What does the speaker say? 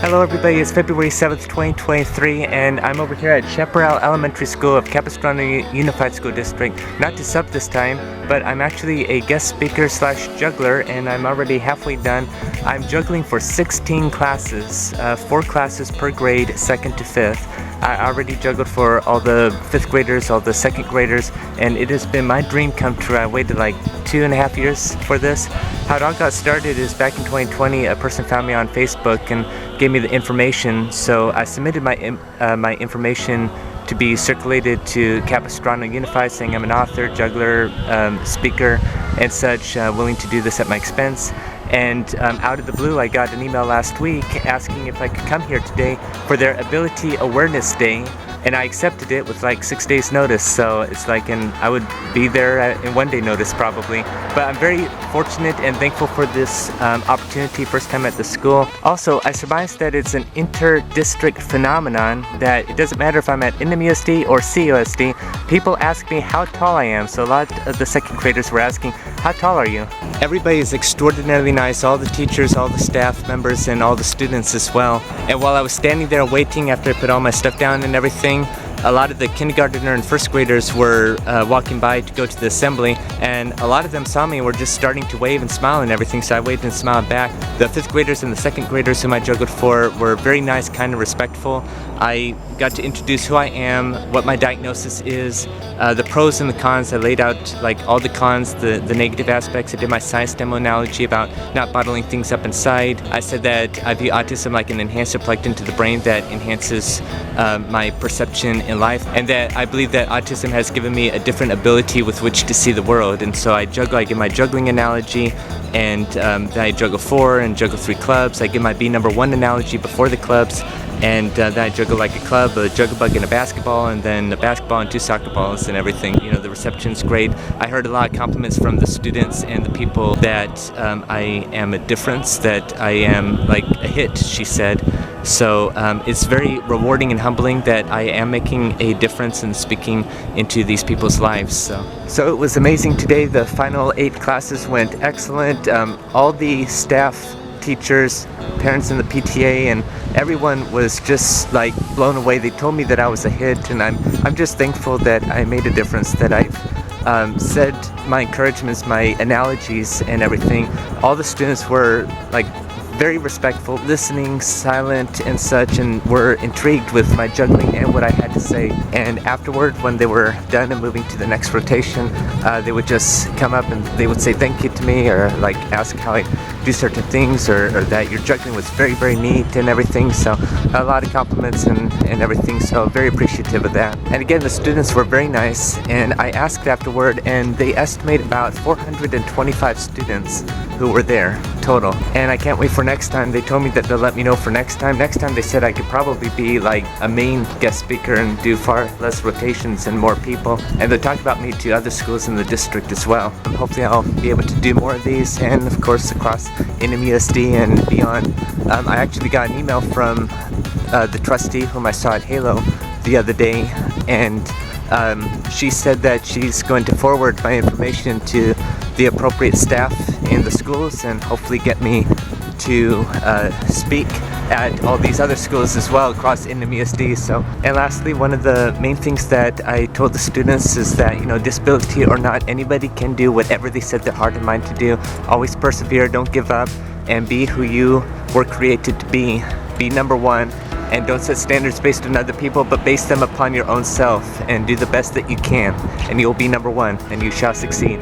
Hello everybody, it's February 7th, 2023, and I'm over here at Chapparal Elementary School of Capistrano Unified School District. Not to sub this time, but I'm actually a guest speaker slash juggler, and I'm already halfway done. I'm juggling for 16 classes, 4 classes per grade, 2nd to 5th. I already juggled for all the 5th graders, all the 2nd graders, and it has been my dream come true. I waited like 2.5 years for this. How it all got started is back in 2020, a person found me on Facebook and gave me the information, so I submitted my information to be circulated to Capistrano Unified, saying I'm an author, juggler, speaker, and such, willing to do this at my expense. And out of the blue, I got an email last week asking if I could come here today for their Ability Awareness Day, and I accepted it with like 6 days notice, so it's like I would be there in 1 day notice probably. But I'm very fortunate and thankful for this opportunity, first time at the school. Also, I surmised that it's an inter-district phenomenon, that it doesn't matter if I'm at NMUSD or CUSD, people ask me how tall I am. So a lot of the 2nd graders were asking, how tall are you? Everybody is extraordinarily nice, all the teachers, all the staff members, and all the students as well. And while I was standing there waiting after I put all my stuff down and everything, a lot of the kindergartner and 1st graders were walking by to go to the assembly, and a lot of them saw me and were just starting to wave and smile and everything, so I waved and smiled back. The 5th graders and the 2nd graders whom I juggled for were very nice, kind, and respectful. I got to introduce who I am, what my diagnosis is, the pros and the cons. I laid out like all the cons, the negative aspects. I did my science demo analogy about not bottling things up inside. I said that I view autism like an enhancer plugged into the brain that enhances my perception in life, and that I believe that autism has given me a different ability with which to see the world. And so I juggle, I give my juggling analogy, and then I juggle 4 and juggle 3 clubs. I give my B number 1 analogy before the clubs, and then I juggle like a club, a juggle bug, and a basketball, and then a basketball and 2 soccer balls and everything. You know, the reception's great. I heard a lot of compliments from the students and the people that I am a difference, that I am like a hit, she said. So it's very rewarding and humbling that I am making a difference and speaking into these people's lives. So it was amazing today. The final 8 classes went excellent. All the staff, teachers, parents in the PTA, and everyone was just like blown away. They told me that I was a hit, and I'm just thankful that I made a difference, that I've said my encouragements, my analogies and everything. All the students were like very respectful, listening, silent and such, and were intrigued with my juggling and what I had to say. And afterward, when they were done and moving to the next rotation, they would just come up and they would say thank you to me, or like ask how I do certain things, or that your juggling was very, very neat and everything. So a lot of compliments and everything, so very appreciative of that. And again, the students were very nice, and I asked afterward, and they estimate about 425 students who were there total. And I can't wait for next time. They told me that they'll let me know for next time. Next time they said I could probably be like a main guest speaker and do far less rotations and more people. And they'll talk about me to other schools in the district as well. Hopefully I'll be able to do more of these, and of course across NMUSD and beyond. I actually got an email from the trustee whom I saw at Halo the other day, and she said that she's going to forward my information to the appropriate staff in the schools and hopefully get me to speak at all these other schools as well across NMUSD. So, and lastly, one of the main things that I told the students is that, you know, disability or not, anybody can do whatever they set their heart and mind to do. Always persevere, don't give up, and be who you were created to be. Be number 1, and don't set standards based on other people, but base them upon your own self, and do the best that you can, and you'll be number 1, and you shall succeed.